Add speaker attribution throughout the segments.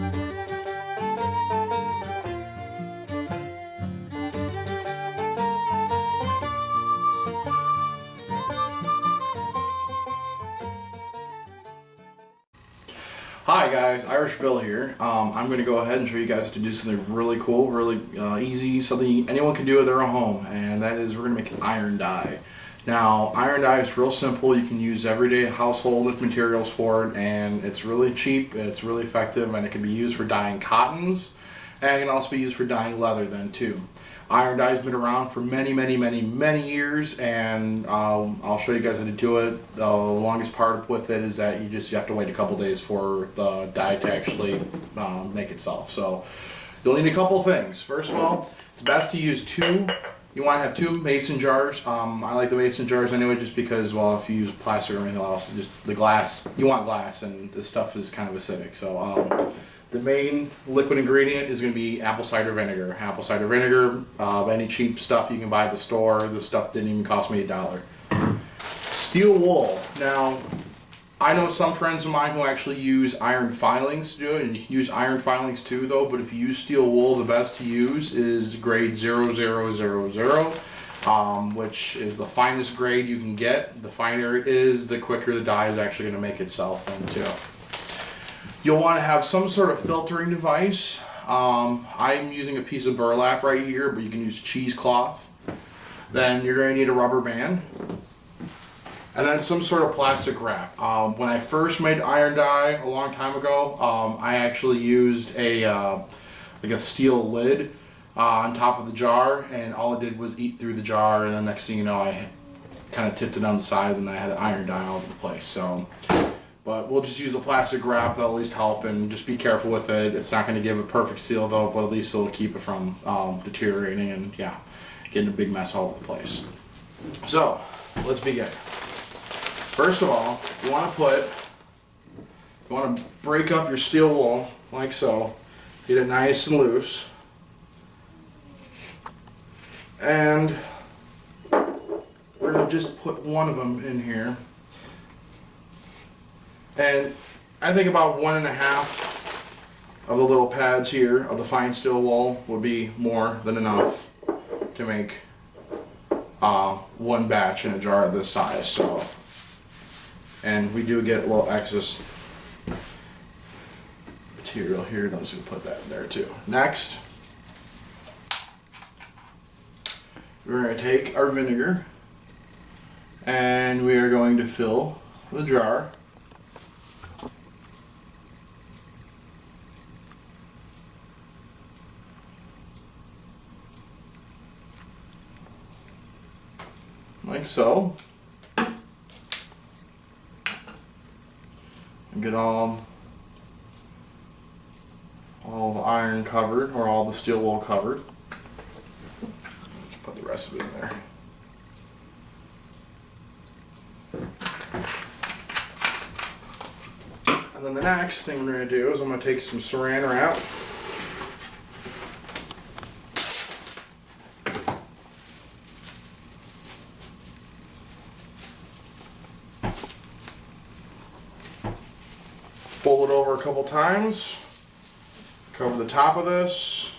Speaker 1: Hi guys, Irish Bill here. I'm going to go ahead and show you guys how to do something really cool, really easy, something anyone can do at their own home, and that is we're going to make an iron dye. Now, iron dye is real simple. You can use everyday household materials for it, and it's really cheap, it's really effective, and it can be used for dyeing cottons, and it can also be used for dyeing leather then too. Iron dye has been around for many years, and I'll show you guys how to do it. The longest part with it is that you have to wait a couple days for the dye to actually make itself. So you'll need a couple things. First of all, it's best to use two. You want to have two mason jars. I like the mason jars anyway, just because, well, if you use plastic or anything else, just the glass. You want glass, and this stuff is kind of acidic. So the main liquid ingredient is going to be apple cider vinegar. Apple cider vinegar, any cheap stuff you can buy at the store. This stuff didn't even cost me $1. Steel wool. Now, I know some friends of mine who actually use iron filings to do it, and you can use iron filings too though, but if you use steel wool, the best to use is grade 0000, which is the finest grade you can get. The finer it is, the quicker the dye is actually going to make itself then too. You'll want to have some sort of filtering device. I'm using a piece of burlap right here, but you can use cheesecloth. Then you're going to need a rubber band. And then some sort of plastic wrap. When I first made iron dye a long time ago, I actually used like a steel lid on top of the jar, and all it did was eat through the jar, and the next thing you know, I kind of tipped it on the side and I had iron dye all over the place. So. But we'll just use a plastic wrap. That'll at least help, and just be careful with it. It's not going to give a perfect seal though, but at least it'll keep it from deteriorating and getting a big mess all over the place. So let's begin. First of all, you want to break up your steel wool like so. Get it nice and loose, and we're going to just put one of them in here. And I think about 1.5 of the little pads here of the fine steel wool would be more than enough to make one batch in a jar of this size. So, and we do get a little excess material here. I'm just going to put that in there too. Next, we're going to take our vinegar and we are going to fill the jar. Like so, and get all the iron covered, or all the steel wool covered. Just put the rest of it in there. And then the next thing we're going to do is I'm going to take some saran wrap. Fold it over a couple times, cover the top of this,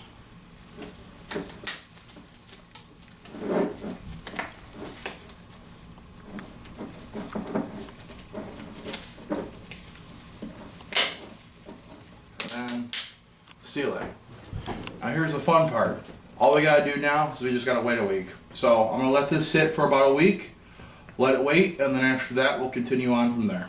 Speaker 1: and then seal it. Now here's the fun part. All we gotta do now is we just gotta wait a week. So I'm gonna let this sit for about a week, let it wait, and then after that we'll continue on from there.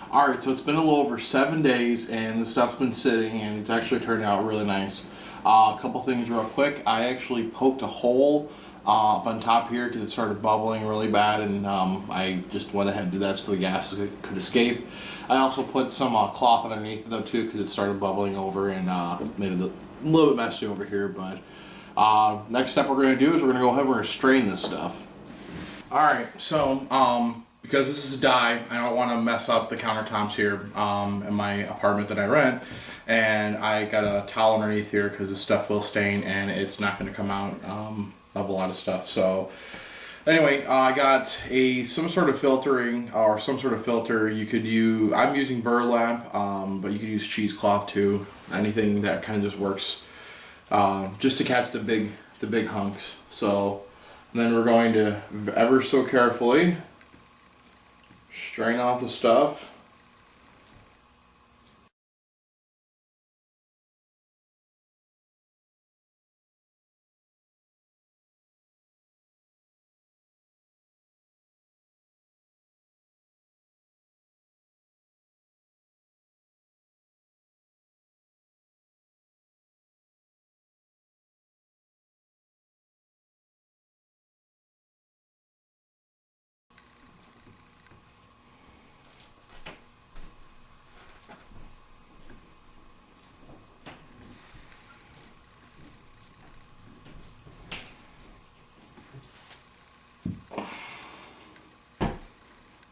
Speaker 1: Alright, so it's been a little over 7 days and the stuff's been sitting and it's actually turned out really nice. A couple things real quick. I actually poked a hole up on top here because it started bubbling really bad, and I just went ahead and did that so the gas could escape. I also put some cloth underneath it though too because it started bubbling over and made it a little bit messy over here. But next step we're going to do is we're going to go ahead and we're going to strain this stuff. Alright, so because this is dye, I don't want to mess up the countertops here in my apartment that I rent, and I got a towel underneath here because the stuff will stain and it's not going to come out of a lot of stuff. So Anyway, I got some sort of filtering or some sort of filter. You could use. I'm using burlap, but you could use cheesecloth too. Anything that kind of just works, just to catch the big hunks. So then we're going to ever so carefully strain off the stuff.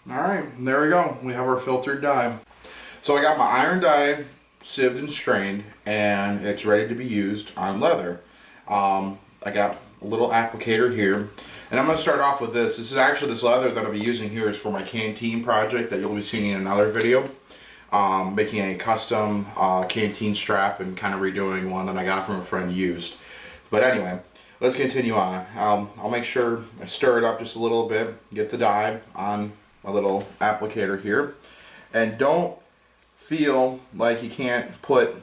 Speaker 1: Alright, there we go. We have our filtered dye. So I got my iron dye sieved and strained, and it's ready to be used on leather. I got a little applicator here, and I'm going to start off with this. This is actually, this leather that I'll be using here is for my canteen project that you'll be seeing in another video. Making a custom canteen strap and kind of redoing one that I got from a friend used. But anyway, let's continue on. I'll make sure I stir it up just a little bit, get the dye on my little applicator here, and don't feel like you can't put,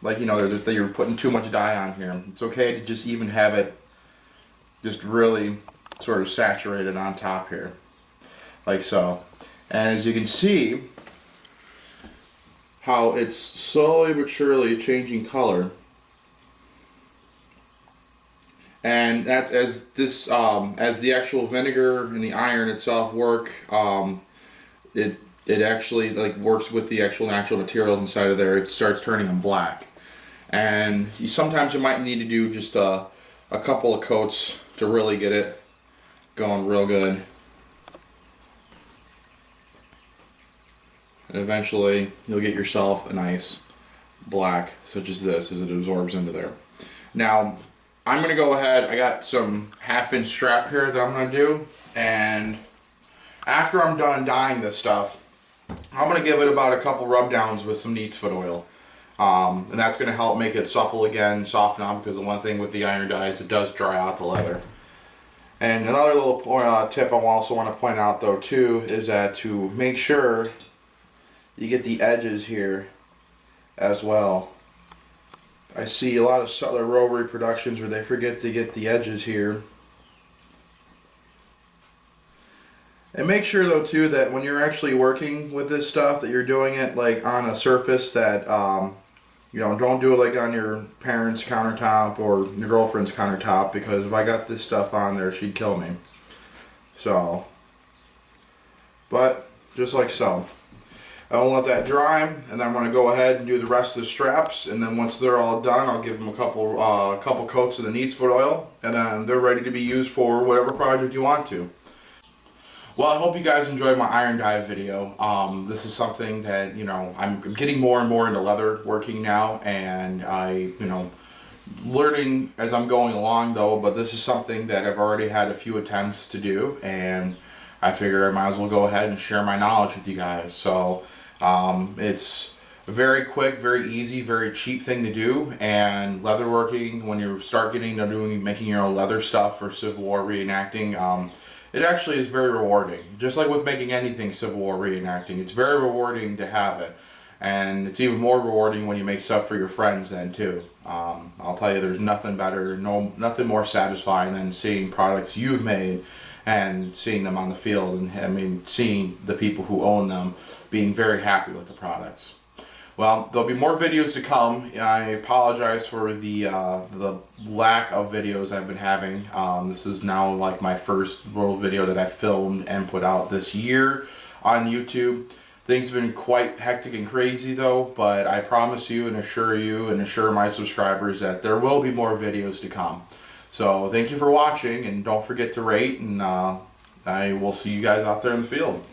Speaker 1: like, you know, that you're putting too much dye on here. It's okay to just even have it just really sort of saturated on top here, like so. And as you can see how it's slowly but surely changing color, and that's as this as the actual vinegar and the iron itself work. It actually like works with the actual natural materials inside of there. It starts turning them black, and sometimes you might need to do just a couple of coats to really get it going real good, and eventually you'll get yourself a nice black such as this as it absorbs into there. Now I'm going to go ahead, I got some 1/2 inch strap here that I'm going to do, and after I'm done dyeing this stuff, I'm going to give it about a couple rub downs with some neat's foot oil. And that's going to help make it supple again, soften up, because the one thing with the iron dye is it does dry out the leather. And another little tip I also want to point out though too is that to make sure you get the edges here as well. I see a lot of Sutler Rotary productions where they forget to get the edges here. And make sure though too that when you're actually working with this stuff that you're doing it like on a surface that you know, don't do it like on your parents' countertop or your girlfriend's countertop, because if I got this stuff on there she'd kill me. So, but just like so. I'll let that dry, and then I'm going to go ahead and do the rest of the straps, and then once they're all done, I'll give them a couple coats of the neat's foot oil, and then they're ready to be used for whatever project you want to. Well, I hope you guys enjoyed my iron dye video. This is something that, you know, I'm getting more and more into leather working now, and you know, learning as I'm going along though, but this is something that I've already had a few attempts to do, and I figure I might as well go ahead and share my knowledge with you guys. So it's a very quick, very easy, very cheap thing to do, and leatherworking, when you start getting to making your own leather stuff for Civil War reenacting, it actually is very rewarding. Just like with making anything Civil War reenacting, it's very rewarding to have it. And it's even more rewarding when you make stuff for your friends then too. I'll tell you, there's nothing better, nothing more satisfying than seeing products you've made and seeing them on the field, and I mean seeing the people who own them being very happy with the products. Well, there'll be more videos to come. I apologize for the lack of videos I've been having. This is now like my first real video that I filmed and put out this year on YouTube. Things have been quite hectic and crazy though, but I promise you and assure my subscribers that there will be more videos to come. So thank you for watching, and don't forget to rate, and I will see you guys out there in the field.